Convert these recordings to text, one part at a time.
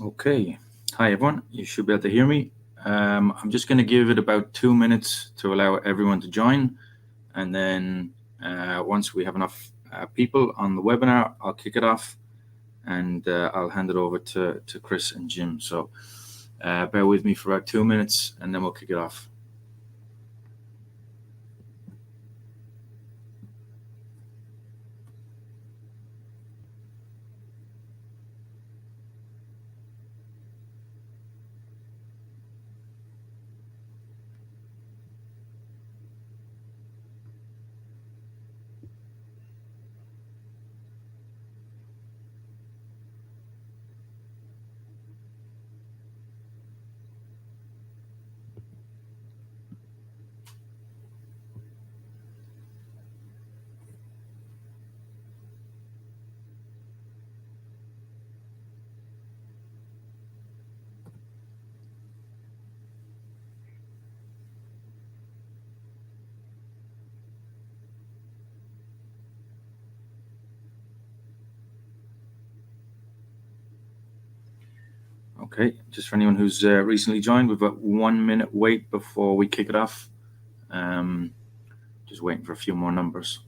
Okay. Hi, everyone. You should be able to hear me. I'm just going to give it about 2 minutes to allow everyone to join. And then once we have enough people on the webinar, I'll kick it off and I'll hand it over to Chris and Jim. So bear with me for about 2 minutes and then we'll kick it off. Okay, just for anyone who's recently joined, we've got 1 minute wait before we kick it off. Just waiting for a few more numbers.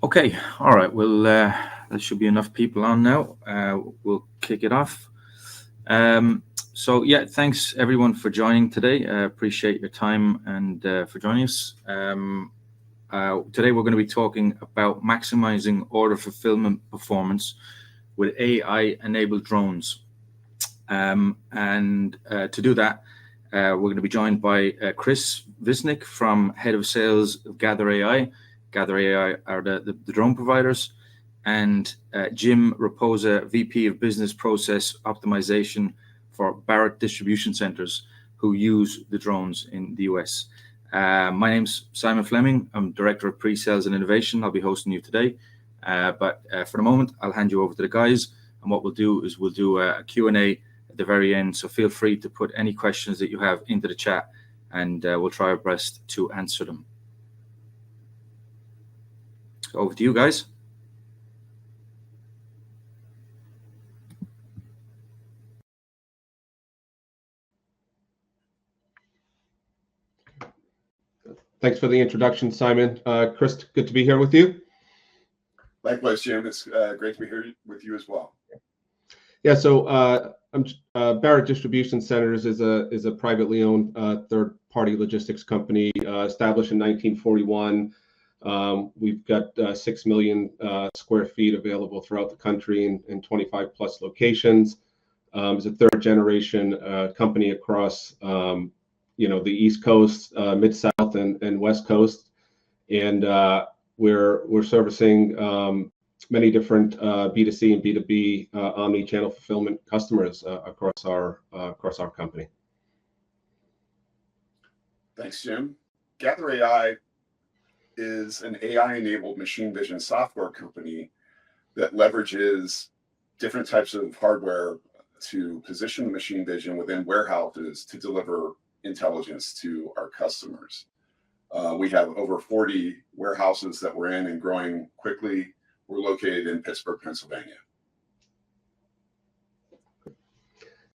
Okay, all right. Well, there should be enough people on now. We'll kick it off. So yeah, thanks everyone for joining today. Appreciate your time and for joining us. Today we're going to be talking about maximizing order fulfillment performance with AI-enabled drones. And to do that, we're going to be joined by Chris Visnick from Head of Sales of Gather AI. Gather AI are the drone providers, and Jim Raposa, VP of Business Process Optimization for Barrett Distribution Centers, who use the drones in the US. My name's Simon Fleming. I'm Director of Pre-Sales and Innovation. I'll be hosting you today. But for the moment, I'll hand you over to the guys, and what we'll do is we'll do a Q&A at the very end. So feel free to put any questions that you have into the chat, and we'll try our best to answer them. So over to you guys. Thanks for the introduction, Simon. Chris, good to be here with you. Likewise, Jim. It's great to be here with you as well. Yeah, so Barrett Distribution Centers is a privately owned third-party logistics company established in 1941. We've got 6 million square feet available throughout the country in 25 plus locations. It's a third-generation company across the East Coast, Mid-South, and West Coast, and we're servicing many different B2C and B2B omni-channel fulfillment customers across our company. Thanks, Jim. Gather AI is an AI-enabled machine vision software company that leverages different types of hardware to position the machine vision within warehouses to deliver intelligence to our customers. We have over 40 warehouses that we're in and growing quickly. We're located in Pittsburgh, Pennsylvania.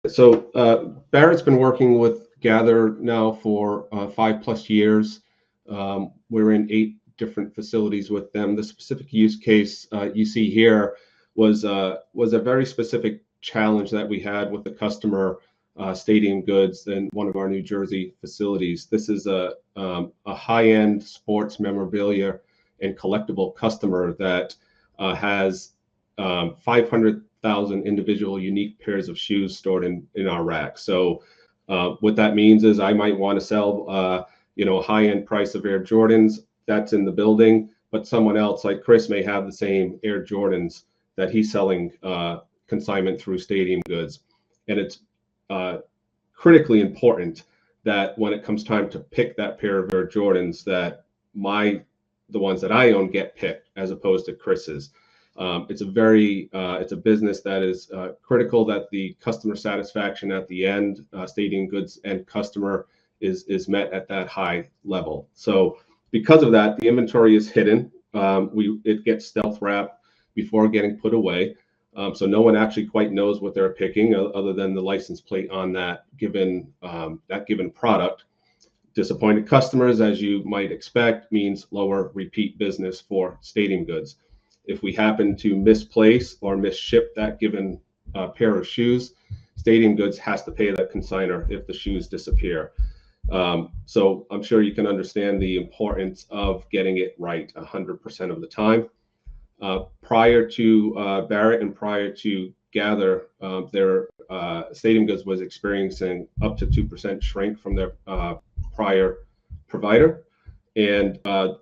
So Barrett's been working with Gather now for 5+ years. We're in 8 different facilities with them. The specific use case you see here was a very specific challenge that we had with the customer, Stadium Goods, in one of our New Jersey facilities. This is a high-end sports memorabilia and collectible customer that has 500,000 individual unique pairs of shoes stored in our rack. So what that means is I might want to sell a high-end price of Air Jordans that's in the building, but someone else like Chris may have the same Air Jordans that he's selling consignment through Stadium Goods. And it's critically important that when it comes time to pick that pair of Air Jordans, that the ones that I own get picked as opposed to Chris's. It's a business that is critical that the customer satisfaction at the end, Stadium Goods end customer, is met at that high level. So because of that, the inventory is hidden. It gets stealth wrapped before getting put away. So no one actually quite knows what they're picking other than the license plate on that given product. Disappointed customers, as you might expect, means lower repeat business for Stadium Goods. If we happen to misplace or misship that given pair of shoes, Stadium Goods has to pay that consignor if the shoes disappear. So I'm sure you can understand the importance of getting it right 100% of the time. Prior to Barrett and prior to Gather, their Stadium Goods was experiencing up to 2% shrink from their prior provider, and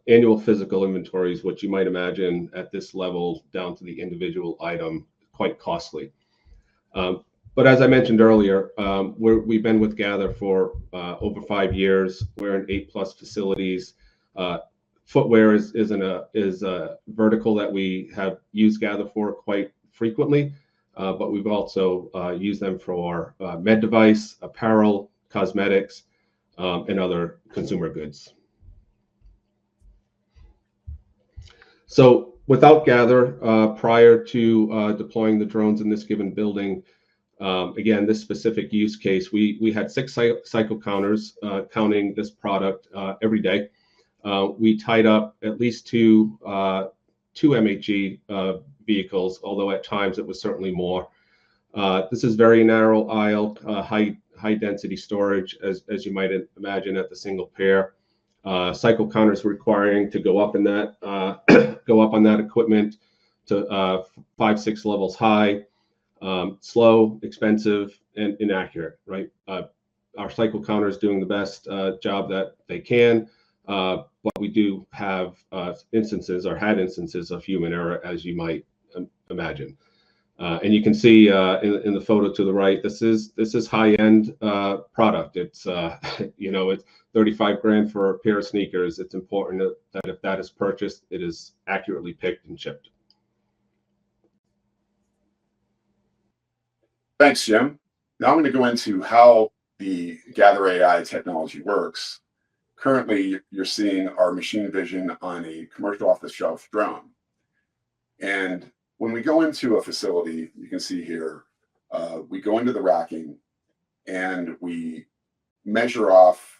annual physical inventories, which you might imagine at this level down to the individual item, quite costly. But as I mentioned earlier, we've been with Gather for over 5 years. We're in 8+ facilities. Footwear is a vertical that we have used Gather for quite frequently, but we've also used them for med device, apparel, cosmetics, and other consumer goods. So without Gather, prior to deploying the drones in this given building, again, this specific use case, we had 6 cycle counters counting this product every day. We tied up at least two MHE vehicles, although at times it was certainly more. This is very narrow aisle, high density storage, as you might imagine at the single pair. Cycle counters requiring to go up in that go up on that equipment to 5-6 levels high. Slow, expensive, and inaccurate, right? Our cycle counter is doing the best job that they can, but we do have instances or had instances of human error, as you might imagine. And you can see in the photo to the right, this is high-end product. It's it's 35 grand for a pair of sneakers. It's important that if that is purchased, it is accurately picked and shipped. Thanks, Jim. Now I'm going to go into how the Gather AI technology works. Currently, you're seeing our machine vision on a commercial off-the-shelf drone. And when we go into a facility, you can see here, we go into the racking and we measure off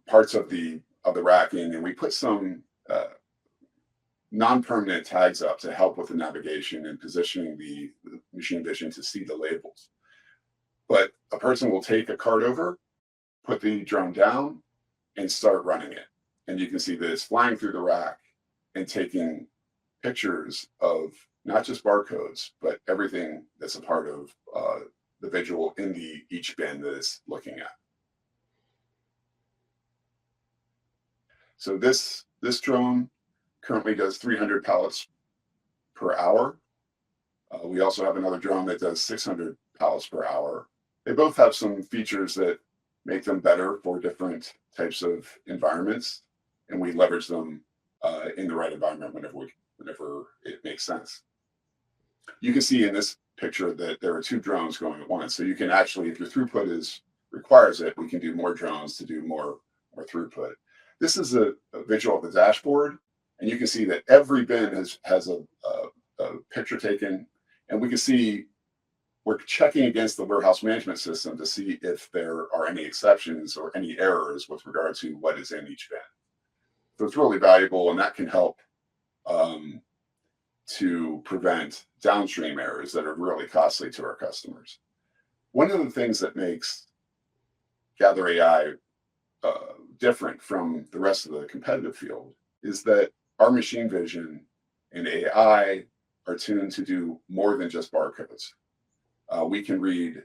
parts of the racking, and we put some non-permanent tags up to help with the navigation and positioning the machine vision to see the labels. But a person will take a cart over, put the drone down, and start running it. And you can see that it's flying through the rack and taking pictures of not just barcodes, but everything that's a part of the visual in each bin that it's looking at. So this drone currently does 300 pallets per hour. We also have another drone that does 600 pallets per hour. They both have some features that make them better for different types of environments, and we leverage them in the right environment whenever it makes sense. You can see in this picture that there are 2 drones going at once. So you can actually, if your throughput requires it, we can do more drones to do more throughput. This is a visual of the dashboard, and you can see that every bin has a picture taken, and we can see we're checking against the warehouse management system to see if there are any exceptions or any errors with regard to what is in each bin. So it's really valuable, and that can help to prevent downstream errors that are really costly to our customers. One of the things that makes Gather AI different from the rest of the competitive field is that our machine vision and AI are tuned to do more than just barcodes. We can read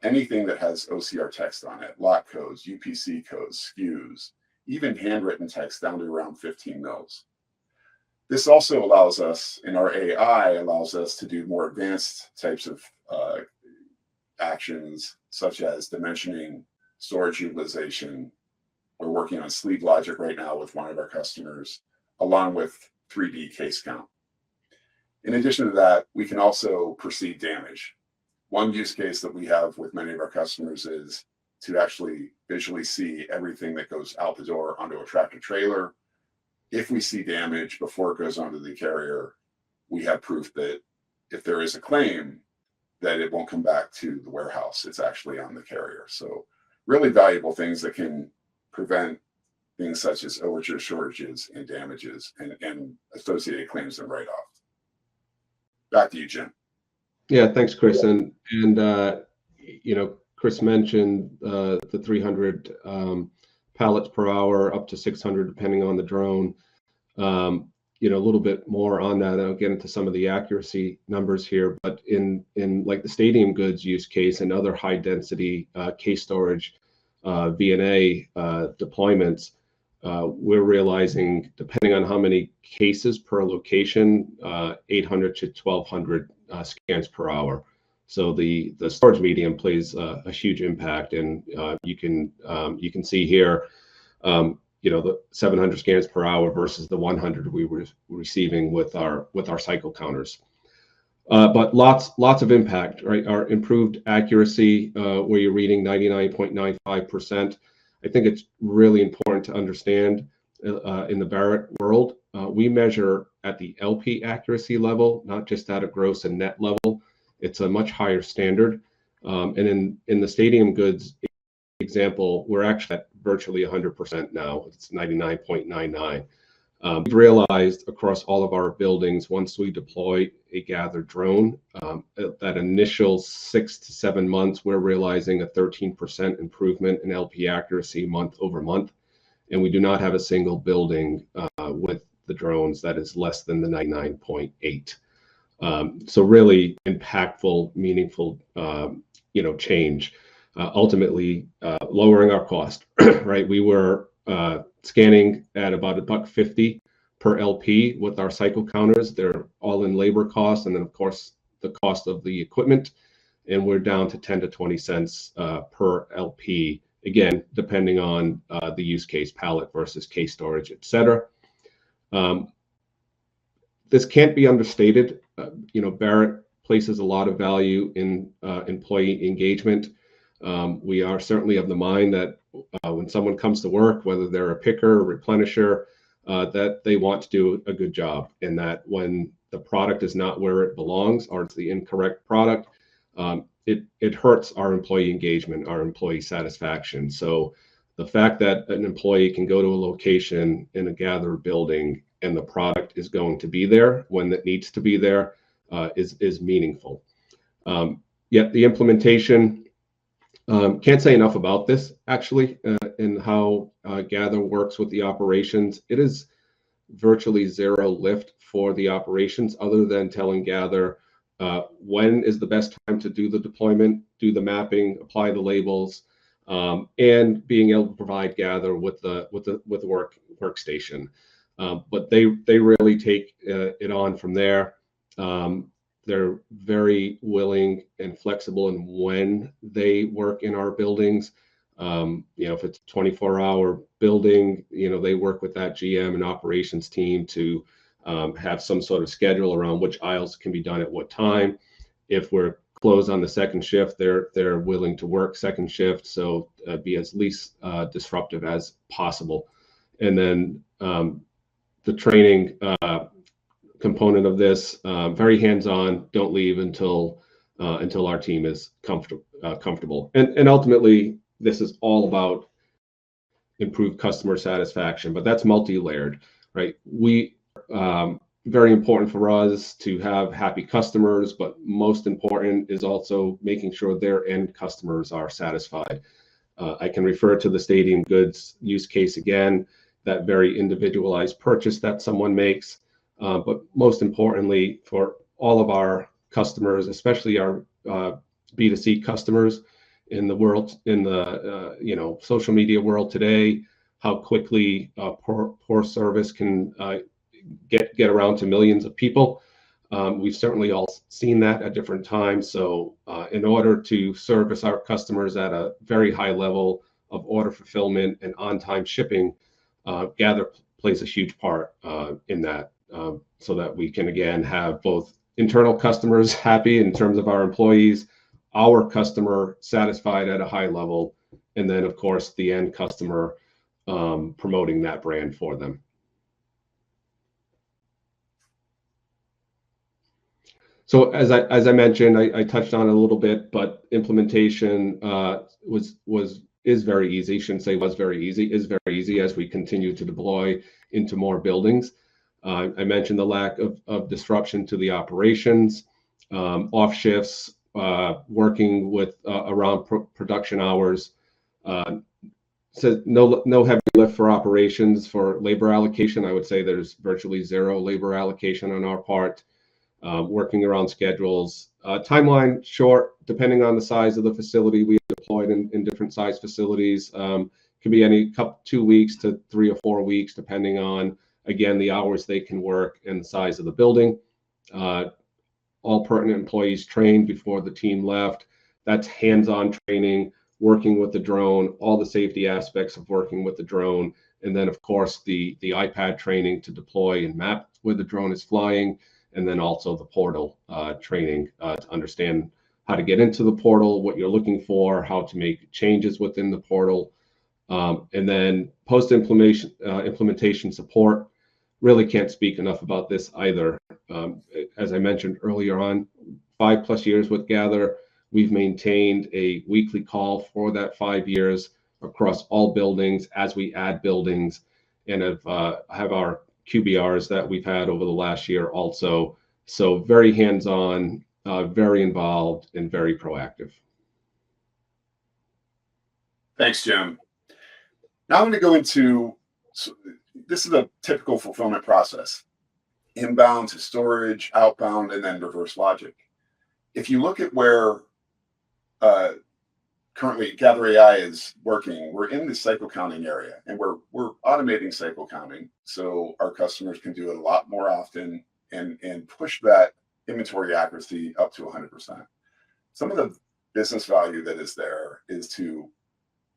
anything that has OCR text on it, lot codes, UPC codes, SKUs, even handwritten text down to around 15 mils. This also allows us, and our AI allows us to do more advanced types of actions such as dimensioning, storage utilization. We're working on sleeve logic right now with one of our customers, along with 3D case count. In addition to that, we can also perceive damage. One use case that we have with many of our customers is to actually visually see everything that goes out the door onto a tractor trailer. If we see damage before it goes onto the carrier, we have proof that if there is a claim, that it won't come back to the warehouse. It's actually on the carrier. So really valuable things that can prevent things such as overture shortages and damages and associated claims and write-offs. Back to you, Jim. Yeah, thanks, Chris. And Chris mentioned the 300 pallets per hour, up to 600 depending on the drone. A little bit more on that. I'll get into some of the accuracy numbers here, but in like the stadium goods use case and other high density case storage VNA deployments, we're realizing, depending on how many cases per location, 800 to 1200 scans per hour. So the storage medium plays a huge impact, and you can see here, the 700 scans per hour versus the 100 we were receiving with our cycle counters. But lots of impact, right? Our improved accuracy, where you're reading 99.95%. I think it's really important to understand in the Barrett world, we measure at the LP accuracy level, not just at a gross and net level. It's a much higher standard. And in the stadium goods example, we're actually at virtually 100% now. It's 99.99. We've realized across all of our buildings, once we deploy a Gather drone, that initial 6 to 7 months, we're realizing a 13% improvement in LP accuracy month over month. And we do not have a single building with the drones that is less than the 99.8. So really impactful, meaningful, change. Ultimately, lowering our cost, right? We were scanning at about $1.50 per LP with our cycle counters. They're all in labor costs, and then of course the cost of the equipment, and we're down to 10 to 20 cents per LP. Again, depending on the use case, pallet versus case storage, et cetera. This can't be understated. Barrett places a lot of value in employee engagement. We are certainly of the mind that when someone comes to work, whether they're a picker or replenisher, that they want to do a good job, and that when the product is not where it belongs or it's the incorrect product, it hurts our employee engagement, our employee satisfaction. So the fact that an employee can go to a location in a Gather building and the product is going to be there when it needs to be there is meaningful. Yet the implementation, can't say enough about this actually, and how Gather works with the operations. It is virtually zero lift for the operations, other than telling Gather when is the best time to do the deployment, do the mapping, apply the labels, and being able to provide Gather with the workstation. But they really take it on from there. They're very willing and flexible in when they work in our buildings. If it's a 24-hour building, they work with that GM and operations team to have some sort of schedule around which aisles can be done at what time. If we're closed on the second shift, they're willing to work second shift, so be as least disruptive as possible. And then the training component of this, very hands-on. Don't leave until our team is comfortable. And ultimately, this is all about improved customer satisfaction, but that's multi-layered, right? Very important for us to have happy customers, but most important is also making sure their end customers are satisfied. I can refer to the stadium goods use case again, that very individualized purchase that someone makes. But most importantly, for all of our customers, especially our B2C customers in the world, in the social media world today, how quickly poor service can get around to millions of people. We've certainly all seen that at different times. So in order to service our customers at a very high level of order fulfillment and on-time shipping, Gather plays a huge part in that, so that we can, again, have both internal customers happy in terms of our employees, our customer satisfied at a high level, and then, of course, the end customer promoting that brand for them. So as I mentioned, I touched on it a little bit, but implementation is very easy. Shouldn't say was very easy, is very easy as we continue to deploy into more buildings. I mentioned the lack of disruption to the operations, off shifts, working with around production hours. So no heavy lift for operations. For labor allocation, I would say there's virtually zero labor allocation on our part. Working around schedules. Timeline short, depending on the size of the facility. We deployed in different size facilities. Can be any 2 weeks to 3 or 4 weeks, depending on, again, the hours they can work and the size of the building. All pertinent employees trained before the team left. That's hands-on training, working with the drone, all the safety aspects of working with the drone, and then, of course, the iPad training to deploy and map where the drone is flying. And then also the portal training to understand how to get into the portal, what you're looking for, how to make changes within the portal. And then post-implementation support. Really can't speak enough about this either. As I mentioned earlier on, 5+ years with Gather, we've maintained a weekly call for that 5 years across all buildings as we add buildings, and have our QBRs that we've had over the last year also. So very hands-on, very involved, and very proactive. Thanks, Jim. Now I'm going to go into, so this is a typical fulfillment process. Inbound to storage, outbound, and then reverse logic. If you look at where currently Gather AI is working, we're in the cycle counting area, and we're automating cycle counting so our customers can do it a lot more often and push that inventory accuracy up to 100%. Some of the business value that is there is to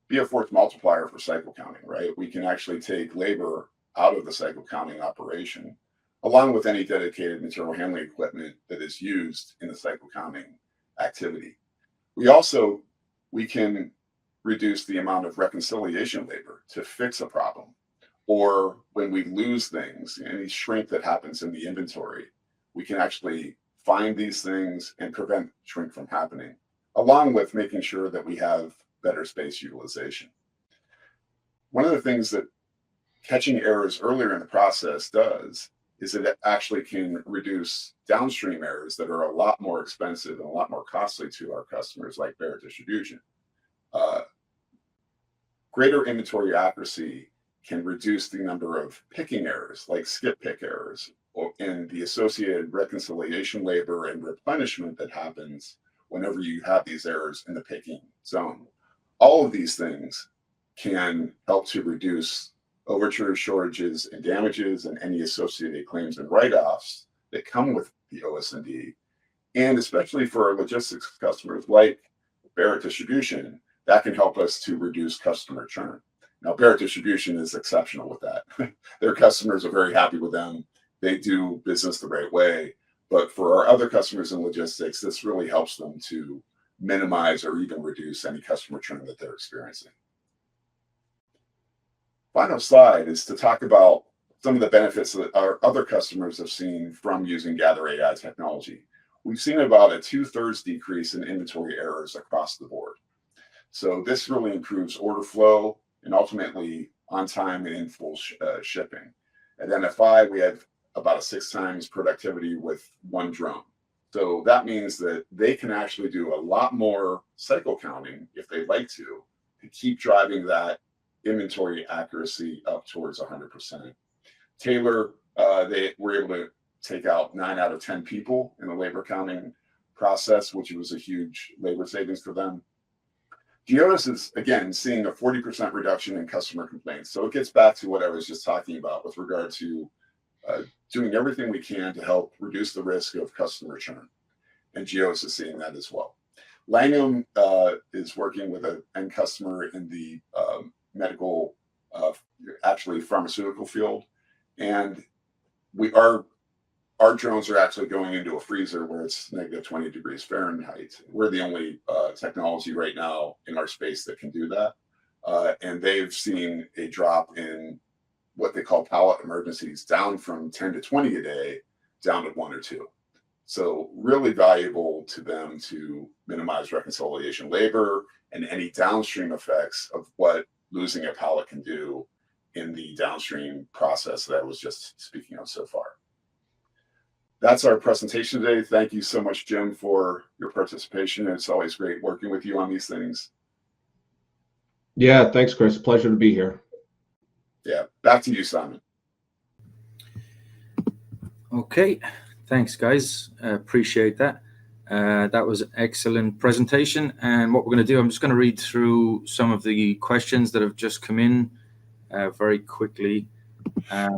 be a force multiplier for cycle counting, right? We can actually take labor out of the cycle counting operation, along with any dedicated material handling equipment that is used in the cycle counting activity. We can reduce the amount of reconciliation labor to fix a problem, or when we lose things, any shrink that happens in the inventory, we can actually find these things and prevent shrink from happening, along with making sure that we have better space utilization. One of the things that catching errors earlier in the process does is it actually can reduce downstream errors that are a lot more expensive and a lot more costly to our customers, like Barrett Distribution. Greater inventory accuracy can reduce the number of picking errors, like skip pick errors, and the associated reconciliation labor and replenishment that happens whenever you have these errors in the picking zone. All of these things can help to reduce overture shortages and damages and any associated claims and write-offs that come with the OS&D. And especially for our logistics customers like Barrett Distribution, that can help us to reduce customer churn. Now, Barrett Distribution is exceptional with that. Their customers are very happy with them. They do business the right way. But for our other customers in logistics, this really helps them to minimize or even reduce any customer churn that they're experiencing. Final slide is to talk about some of the benefits that our other customers have seen from using Gather AI technology. We've seen about a 2/3 decrease in inventory errors across the board. So this really improves order flow and ultimately on time and in full shipping. At NFI, we have about a 6 times productivity with one drone. So that means that they can actually do a lot more cycle counting if they'd like to keep driving that inventory accuracy up towards 100%. Taylor, they were able to take out 9 out of 10 people in the labor counting process, which was a huge labor savings for them. Geodis is, again, seeing a 40% reduction in customer complaints. So it gets back to what I was just talking about with regard to doing everything we can to help reduce the risk of customer churn. And Geos is seeing that as well. Langham is working with an end customer in the medical, actually pharmaceutical field. And our drones are actually going into a freezer where it's negative 20 degrees Fahrenheit. We're the only technology right now in our space that can do that. And they've seen a drop in what they call pallet emergencies, down from 10 to 20 a day, down to 1 or 2. So really valuable to them to minimize reconciliation labor and any downstream effects of what losing a pallet can do in the downstream process that I was just speaking of so far. That's our presentation today. Thank you so much, Jim, for your participation. It's always great working with you on these things. Yeah, thanks, Chris. Pleasure to be here. Yeah, back to you, Simon. Okay, thanks, guys. Appreciate that. That was an excellent presentation. And what we're going to do, I'm just going to read through some of the questions that have just come in very quickly.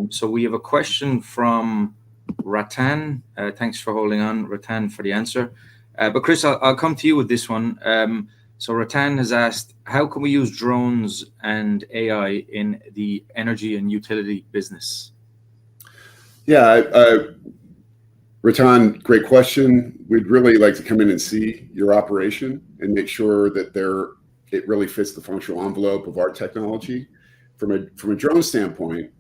So we have a question from Ratan. Thanks for holding on, Ratan, for the answer. But Chris, I'll come to you with this one. So Ratan has asked, how can we use drones and AI in the energy and utility business? Yeah, Ratan, great question. We'd really like to come in and see your operation and make sure that it really fits the functional envelope of our technology. From a drone standpoint,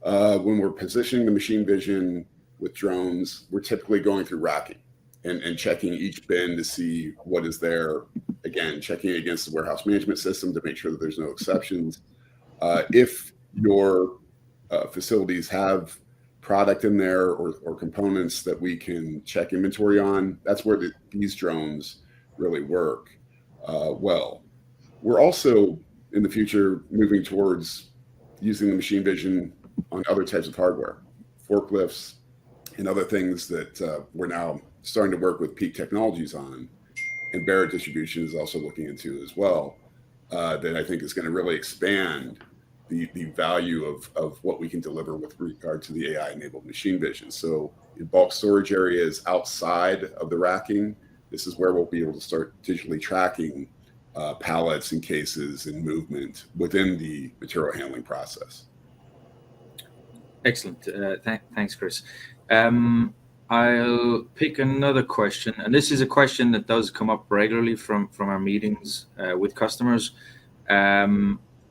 when we're positioning the machine vision with drones, we're typically going through racking and checking each bin to see what is there. Again, checking against the warehouse management system to make sure that there's no exceptions. If your facilities have product in there or components that we can check inventory on, that's where these drones really work well. We're also in the future moving towards using the machine vision on other types of hardware, forklifts, and other things that we're now starting to work with Peak Technologies on, and Barrett Distribution is also looking into as well, that I think is going to really expand the value of what we can deliver with regard to the AI-enabled machine vision. So in bulk storage areas outside of the racking, this is where we'll be able to start digitally tracking pallets and cases and movement within the material handling process. Excellent. Thanks, Chris. I'll pick another question, and this is a question that does come up regularly from our meetings with customers.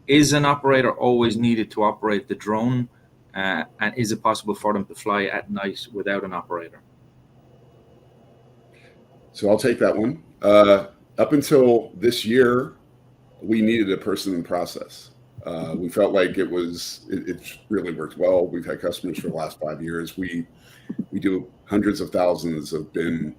Is an operator always needed to operate the drone, and is it possible for them to fly at night without an operator? So I'll take that one. Up until this year, we needed a person in process. We felt like it really worked well. We've had customers for the last 5 years. We do hundreds of thousands of bin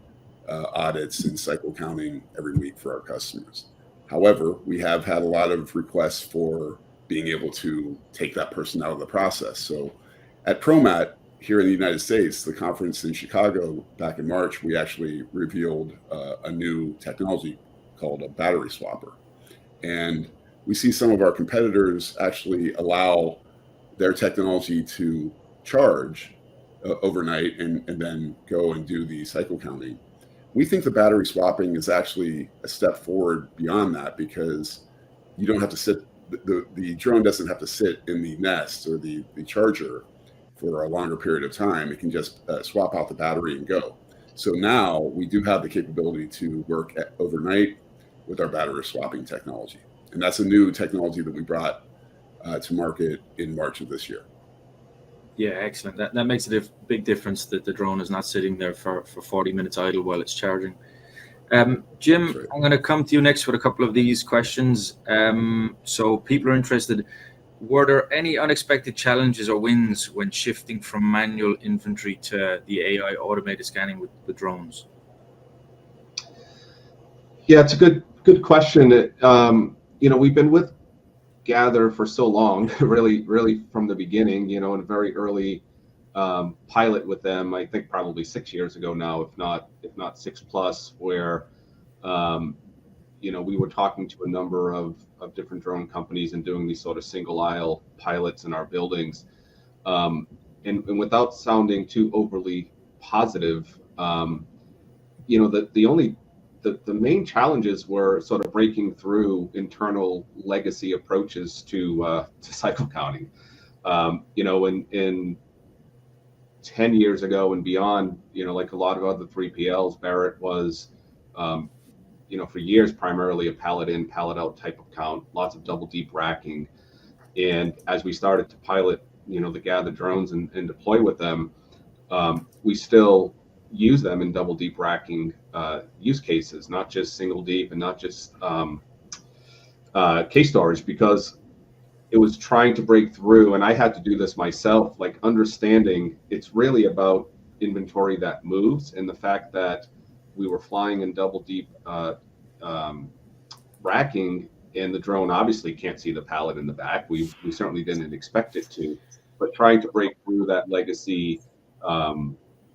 audits and cycle counting every week for our customers. However, we have had a lot of requests for being able to take that person out of the process. So at ProMat here in the United States, the conference in Chicago back in March, we actually revealed a new technology called a battery swapper. And we see some of our competitors actually allow their technology to charge overnight and then go and do the cycle counting. We think the battery swapping is actually a step forward beyond that, because you don't have to sit, the drone doesn't have to sit in the nest or the charger for a longer period of time. It can just swap out the battery and go. So now we do have the capability to work overnight with our battery swapping technology. And that's a new technology that we brought to market in March of this year. Yeah, excellent. That makes a big difference that the drone is not sitting there for 40 minutes idle while it's charging. Jim, right. I'm going to come to you next with a couple of these questions. So people are interested. Were there any unexpected challenges or wins when shifting from manual inventory to the AI automated scanning with the drones? Yeah, it's a good question. We've been with Gather for so long, really from the beginning, in a very early pilot with them. I think probably 6 years ago now, if not 6+, where we were talking to a number of different drone companies and doing these sort of single aisle pilots in our buildings. and without sounding too overly positive, you know, the main challenges were sort of breaking through internal legacy approaches to cycle counting. You know, in 10 years ago and beyond, you know, like a lot of other 3PLs, Barrett was, you know, for years primarily a pallet in, pallet out type of count, lots of double deep racking. And as we started to pilot, you know, the Gather drones and deploy with them, we still use them in double deep racking use cases, not just single deep and not just case storage, because it was trying to break through. And I had to do this myself, like understanding it's really about inventory that moves, and the fact that we were flying in double deep racking, and the drone obviously can't see the pallet in the back. We certainly didn't expect it to, but trying to break through that legacy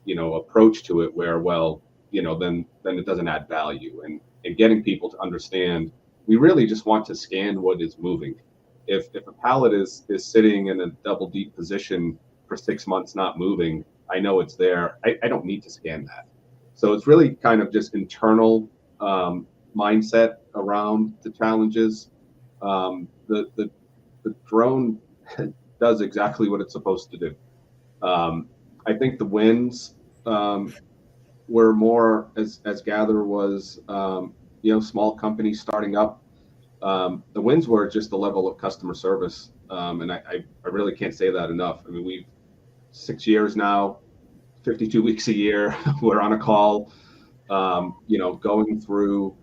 you know, approach to it where, well, you know, then it doesn't add value, and getting people to understand we really just want to scan what is moving. If a pallet is sitting in a double deep position for 6 months not moving, I know it's there. I don't need to scan that. So it's really kind of just internal mindset around the challenges. The drone does exactly what it's supposed to do. I think the wins were more as Gather was, you know, small companies starting up. The wins were just the level of customer service, and I really can't say that enough. I mean, we've 6 years now, 52 weeks a year, we're on a call, you know, going through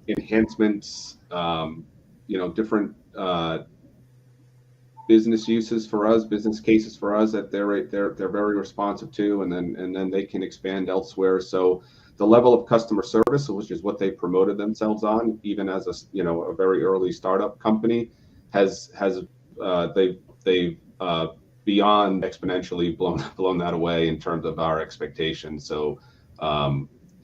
enhancements, you know, different business uses for us, business cases for us that they're very responsive to, and then they can expand elsewhere. So the level of customer service, which is what they promoted themselves on, even as a, you know, a very early startup company, has they've beyond exponentially blown that away in terms of our expectations. So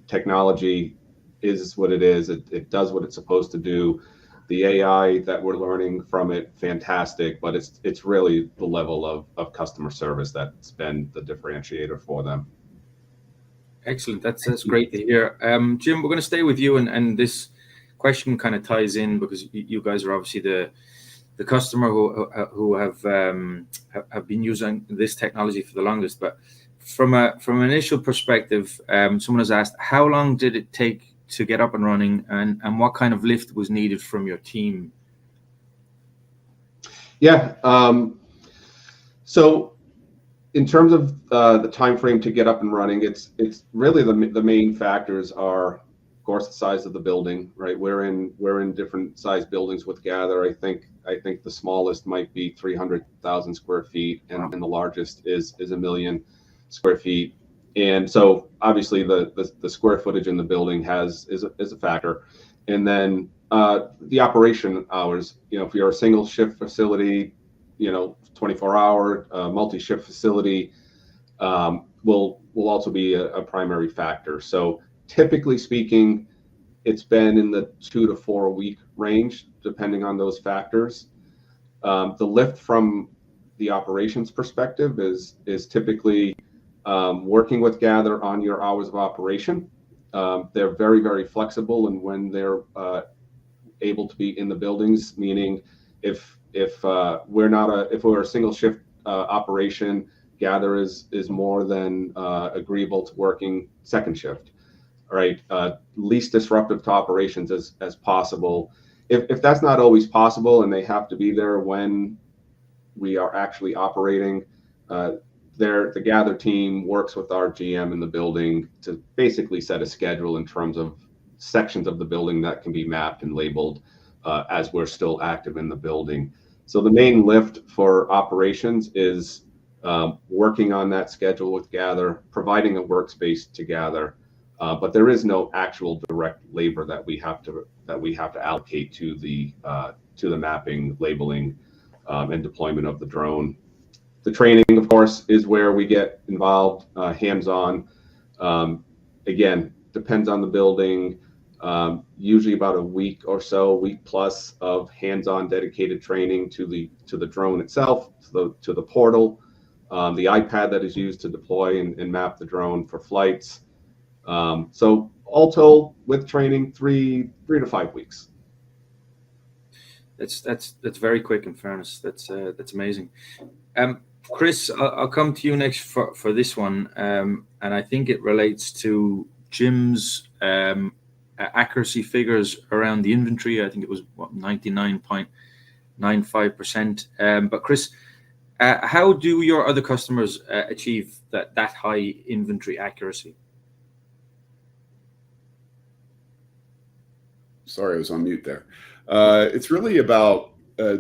technology is what it is. It does what it's supposed to do. The AI that we're learning from it, fantastic, but it's really the level of customer service that's been the differentiator for them. Excellent. That's great to hear. Jim, we're going to stay with you, and this question kind of ties in because you guys are obviously the customer who have been using this technology for the longest. But from an initial perspective, someone has asked, how long did it take to get up and running, and what kind of lift was needed from your team? Yeah. So in terms of the time frame to get up and running, it's really the main factors are, of course, the size of the building, right? We're in different size buildings with Gather. I think the smallest might be 300,000 square feet, and the largest is 1 million square feet. And so obviously the square footage in the building is a factor. And then the operation hours, you know, if you're a single shift facility, you know, 24-hour multi-shift facility will also be a primary factor. So typically speaking, it's been in the 2 to 4 week range, depending on those factors. The lift from the operations perspective is typically working with Gather on your hours of operation. They're very, very flexible, and when they're able to be in the buildings, meaning if we're a single shift operation, Gather is more than agreeable to working second shift, right? Least disruptive to operations as possible. If that's not always possible and they have to be there when we are actually operating, the Gather team works with our GM in the building to basically set a schedule in terms of sections of the building that can be mapped and labeled as we're still active in the building. So the main lift for operations is working on that schedule with Gather, providing a workspace to Gather, but there is no actual direct labor that we have to allocate to the mapping, labeling, and deployment of the drone. The training, of course, is where we get involved, hands-on. Again, depends on the building. Usually about a week or so, week plus of hands-on dedicated training to the drone itself, to the portal, the iPad that is used to deploy and map the drone for flights. So all told, with training, 3 to 5 weeks. That's very quick. In fairness, that's amazing. Chris, I'll come to you next for this one, and I think it relates to Jim's accuracy figures around the inventory. I think it was 99.95%. But Chris, how do your other customers achieve that high inventory accuracy? Sorry, I was on mute there. It's really about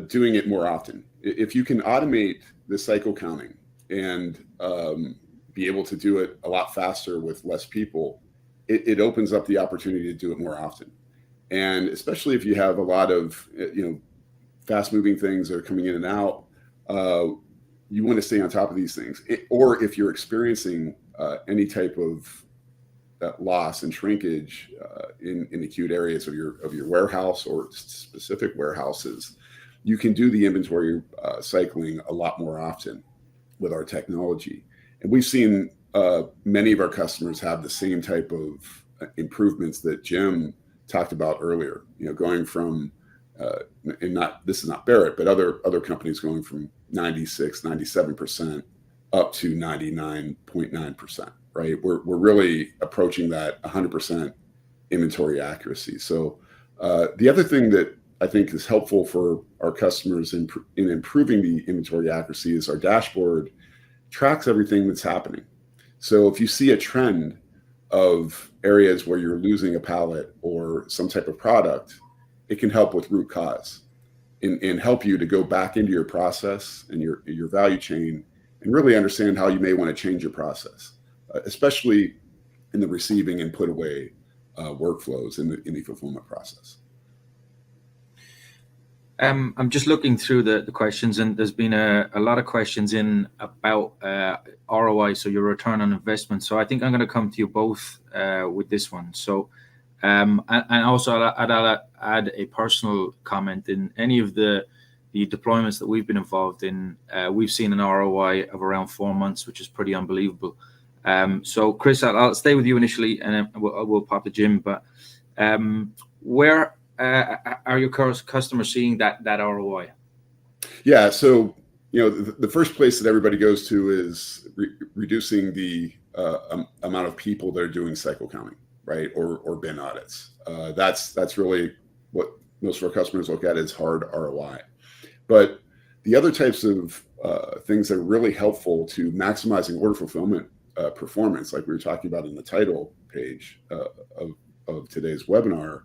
doing it more often. If you can automate the cycle counting and be able to do it a lot faster with less people, it opens up the opportunity to do it more often. And especially if you have a lot of fast moving things that are coming in and out, you want to stay on top of these things. Or if you're experiencing any type of loss and shrinkage in acute areas of your warehouse or specific warehouses, you can do the inventory cycling a lot more often with our technology. And we've seen many of our customers have the same type of improvements that Jim talked about earlier. Going from this is not Barrett, but other companies going from 96, 97% up to 99.9%. Right, we're really approaching that 100% inventory accuracy. So the other thing that I think is helpful for our customers in improving the inventory accuracy is our dashboard tracks everything that's happening. So if you see a trend of areas where you're losing a pallet or some type of product, it can help with root cause and help you to go back into your process and your value chain and really understand how you may want to change your process, especially in the receiving and put away workflows in the fulfillment process. I'm just looking through the questions, and there's been a lot of questions in about ROI, so your return on investment. So I think I'm going to come to you both with this one. So, and also I'll add a personal comment. In any of the deployments that we've been involved in, we've seen an ROI of around 4 months, which is pretty unbelievable. So Chris, I'll stay with you initially, and then we'll pop to Jim. But where are your customers seeing that ROI? Yeah, so the first place that everybody goes to is reducing the amount of people that are doing cycle counting, right, or bin audits. That's really what most of our customers look at as hard ROI. But the other types of things that are really helpful to maximizing order fulfillment performance, like we were talking about in the title page of today's webinar,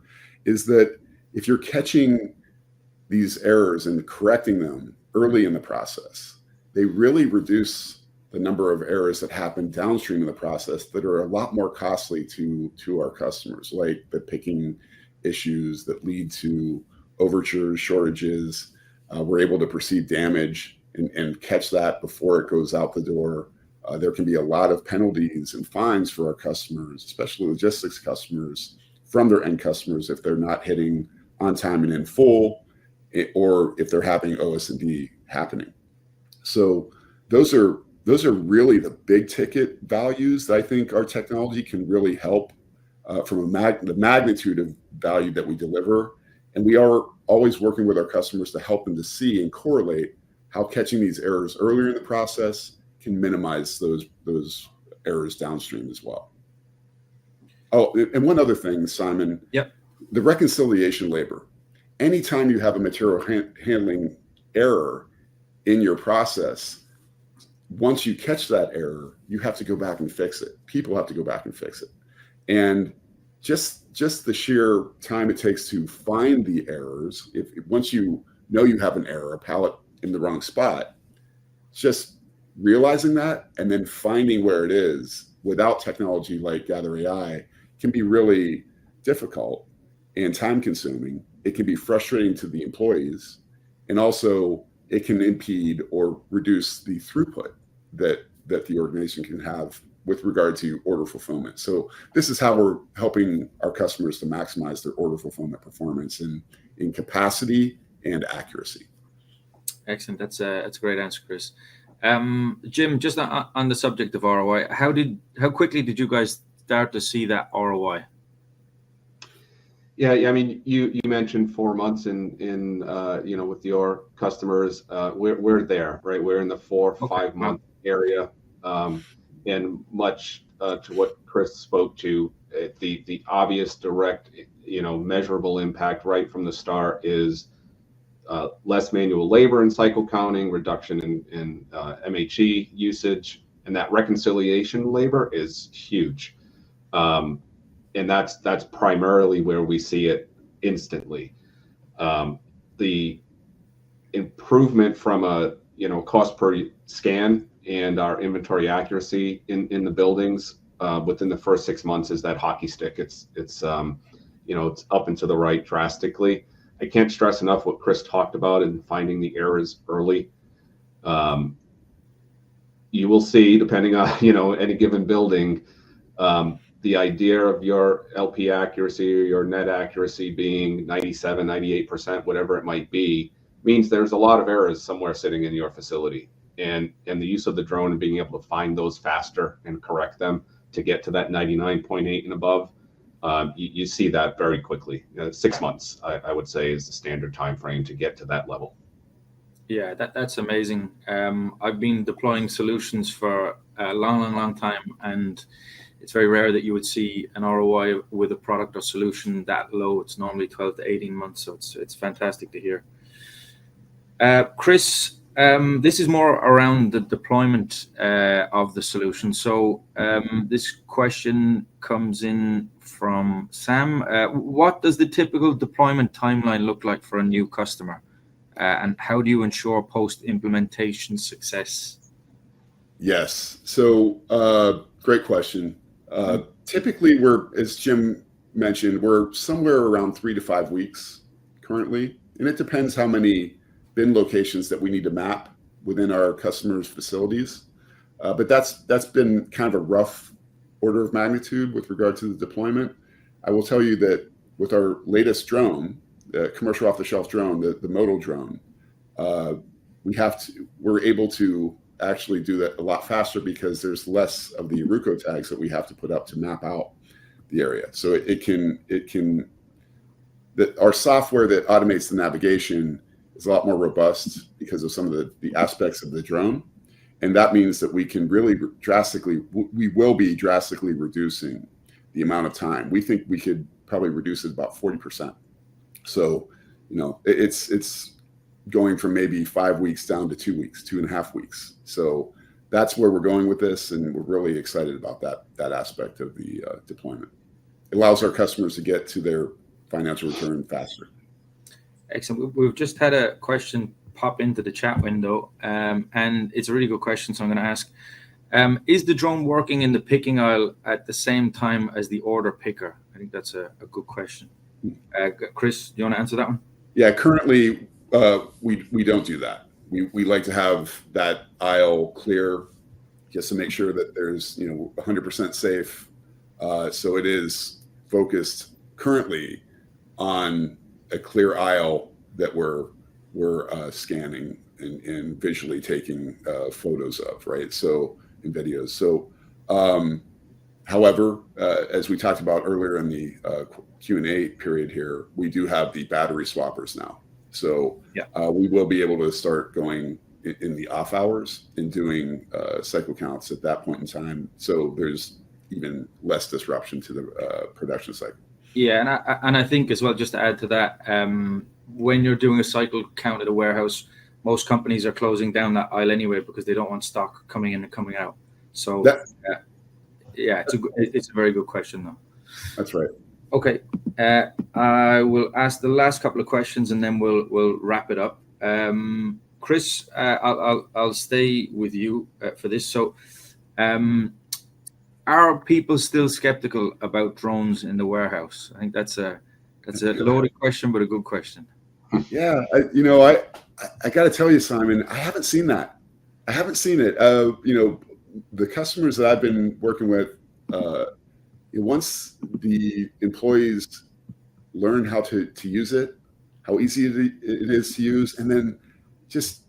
is that if you're catching these errors and correcting them early in the process, they really reduce the number of errors that happen downstream in the process that are a lot more costly to our customers, like the picking issues that lead to overtures, shortages. We're able to perceive damage and catch that before it goes out the door. There can be a lot of penalties and fines for our customers, especially logistics customers, from their end customers if they're not hitting on time and in full, or if they're having OS&D happening. So those are really the big ticket values that I think our technology can really help from the magnitude of value that we deliver. And we are always working with our customers to help them to see and correlate how catching these errors earlier in the process can minimize those errors downstream as well. Oh, and one other thing, Simon. Yep. The reconciliation labor. Anytime you have a material handling error in your process, once you catch that error, you have to go back and fix it. People have to go back and fix it. And just the sheer time it takes to find the errors, once you know you have an error, a pallet in the wrong spot, just realizing that and then finding where it is without technology like Gather AI can be really difficult and time consuming. It can be frustrating to the employees, and also it can impede or reduce the throughput that the organization can have with regard to order fulfillment. So this is how we're helping our customers to maximize their order fulfillment performance in capacity and accuracy. Excellent. That's a great answer, Chris. Jim, just on the subject of ROI, how quickly did you guys start to see that ROI? Yeah, I mean, you mentioned 4 months in with your customers. We're there, right? We're in the 4 or 5 month area, and much to what Chris spoke to, the obvious direct, measurable impact right from the start is less manual labor and cycle counting, reduction in MHE usage, and that reconciliation labor is huge. And that's primarily where we see it instantly. The improvement from a cost per scan and our inventory accuracy in the buildings within the first 6 months is that hockey stick. It's up and to the right drastically. I can't stress enough what Chris talked about in finding the errors early. You will see, depending on any given building, the idea of your LP accuracy or your net accuracy being 97, 98%, whatever it might be, means there's a lot of errors somewhere sitting in your facility. And the use of the drone and being able to find those faster and correct them to get to that 99.8 and above, you see that very quickly. 6 months, I would say, is the standard time frame to get to that level. Yeah, that's amazing. I've been deploying solutions for a long time, and it's very rare that you would see an ROI with a product or solution that low. It's normally 12 to 18 months, so it's fantastic to hear. Chris, this is more around the deployment of the solution. So this question comes in from Sam. What does the typical deployment timeline look like for a new customer? And how do you ensure post-implementation success? Yes. So great question. Typically, as Jim mentioned, we're somewhere around 3 to 5 weeks currently. And it depends how many bin locations that we need to map within our customers' facilities. But that's been kind of a rough order of magnitude with regard to the deployment. I will tell you that with our latest drone, the commercial off-the-shelf drone, the modal drone, we're able to actually do that a lot faster because there's less of the Aruco tags that we have to put up to map out the area. So our software that automates the navigation is a lot more robust because of some of the aspects of the drone. And that means that we will be drastically reducing the amount of time. We think we could probably reduce it about 40%. So, it's going from maybe 5 weeks down to 2 weeks, 2.5 weeks. So that's where we're going with this. And we're really excited about that aspect of the deployment. It allows our customers to get to their financial return faster. Excellent. We've just had a question pop into the chat window, and it's a really good question. So I'm going to ask, is the drone working in the picking aisle at the same time as the order picker? I think that's a good question. Chris, do you want to answer that one? Yeah, currently we don't do that. We like to have that aisle clear just to make sure that there's 100% safe. So it is focused currently on a clear aisle that we're scanning and visually taking photos of, right? So in videos. So however, as we talked about earlier in the Q&A period here, we do have the battery swappers now. So we will be able to start going in the off hours and doing cycle counts at that point in time. So there's even less disruption to the production cycle. Yeah, and I think as well, just to add to that, when you're doing a cycle count at a warehouse, most companies are closing down that aisle anyway because they don't want stock coming in and coming out. So it's a very good question though. That's right. Okay, I will ask the last couple of questions and then we'll wrap it up. Chris, I'll stay with you for this. So, are people still skeptical about drones in the warehouse? I think that's a loaded question, but a good question. Yeah, I got to tell you, Simon, I haven't seen that. I haven't seen it. The customers that I've been working with, once the employees learn how to use it, how easy it is to use, and then just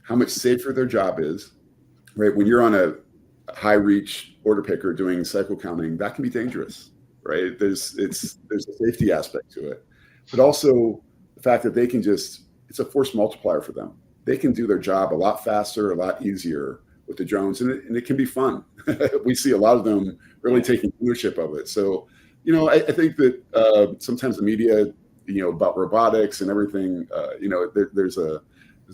how much safer their job is, right? When you're on a high reach order picker doing cycle counting, that can be dangerous, right? There's a safety aspect to it, but also the fact that they can it's a force multiplier for them. They can do their job a lot faster, a lot easier with the drones, and it can be fun. We see a lot of them really taking ownership of it. So, I think that sometimes the media, about robotics and everything, there's a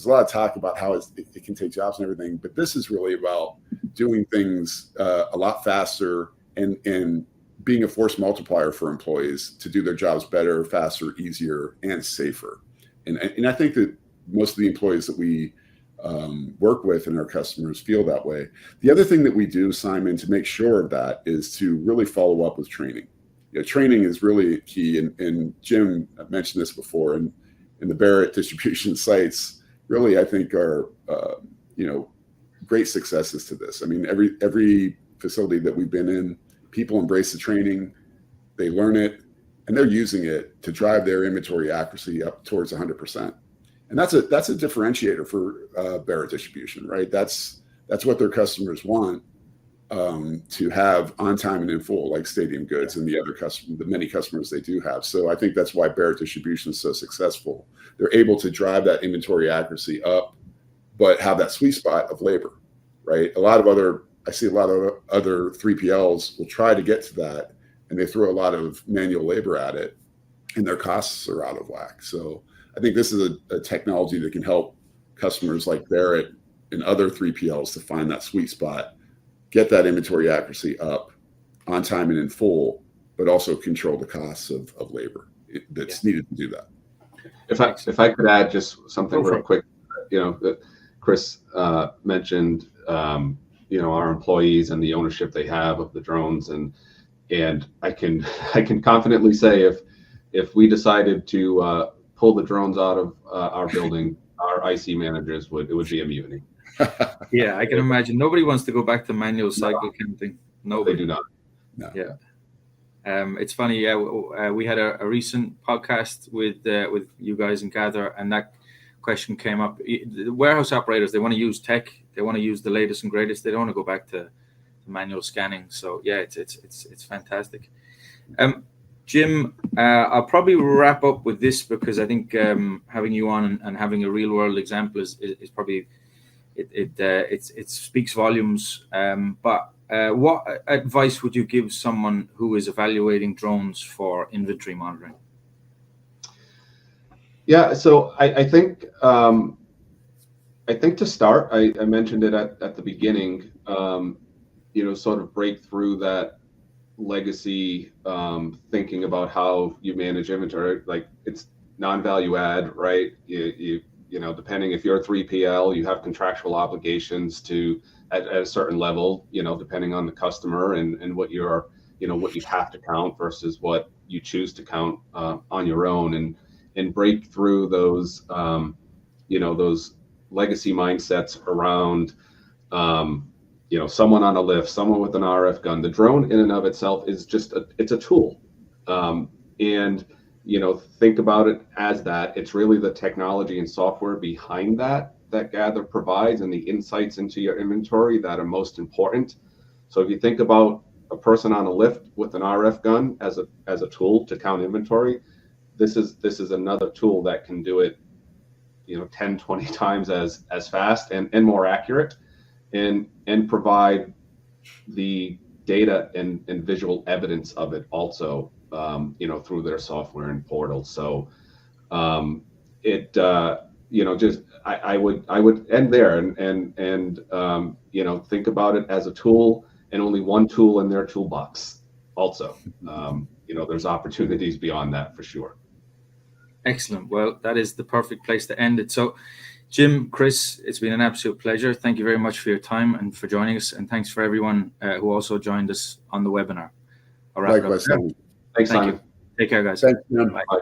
lot of talk about how it can take jobs and everything, but this is really about doing things a lot faster and being a force multiplier for employees to do their jobs better, faster, easier, and safer. And I think that most of the employees that we work with and our customers feel that way. The other thing that we do, Simon, to make sure of that is to really follow up with training. Training is really key, and Jim mentioned this before, and the Barrett distribution sites really, I think, are great successes to this. I mean, every facility that we've been in, people embrace the training, they learn it, and they're using it to drive their inventory accuracy up towards 100%. And that's a differentiator for Barrett distribution, right? That's what their customers want, to have on time and in full, like Stadium Goods and the many customers they do have. So I think that's why Barrett distribution is so successful. They're able to drive that inventory accuracy up, but have that sweet spot of labor, right? I see a lot of other 3PLs will try to get to that, and they throw a lot of manual labor at it, and their costs are out of whack. So I think this is a technology that can help customers like Barrett and other 3PLs to find that sweet spot, get that inventory accuracy up on time and in full, but also control the costs of labor that's needed to do that. If I could add just something real quick, that Chris mentioned, our employees and the ownership they have of the drones, and I can confidently say if we decided to pull the drones out of our building, our IC managers it would be a mutiny. Yeah, I can imagine. Nobody wants to go back to manual cycle counting. Nobody. They do not. No. Yeah. It's funny. Yeah, we had a recent podcast with you guys in Gather, and that question came up. The warehouse operators, they want to use tech. They want to use the latest and greatest. They don't want to go back to manual scanning. So yeah, it's fantastic. Jim, I'll probably wrap up with this because I think having you on and having a real world example is probably it speaks volumes. But what advice would you give someone who is evaluating drones for inventory monitoring? Yeah, so I think to start, I mentioned it at the beginning. Sort of break through that legacy thinking about how you manage inventory. Like, it's non-value add, right? You depending if you're a 3PL, you have contractual obligations to at a certain level, depending on the customer and what you're what you have to count versus what you choose to count on your own, and break through those those legacy mindsets around someone on a lift, someone with an RF gun. The drone in and of itself is just it's a tool, and think about it as that. It's really the technology and software behind that Gather provides, and the insights into your inventory that are most important. So if you think about a person on a lift with an RF gun as a tool to count inventory, this is another tool that can do it 10, 20 times as fast and more accurate, and provide the data and visual evidence of it also, through their software and portal. So I would end there and think about it as a tool, and only one tool in their toolbox also. There's opportunities beyond that for sure. Excellent. Well, that is the perfect place to end it. So Jim, Chris, it's been an absolute pleasure. Thank you very much for your time and for joining us. And thanks for everyone who also joined us on the webinar. Likewise. Thanks, Simon. Take care, guys. Thanks, Bye.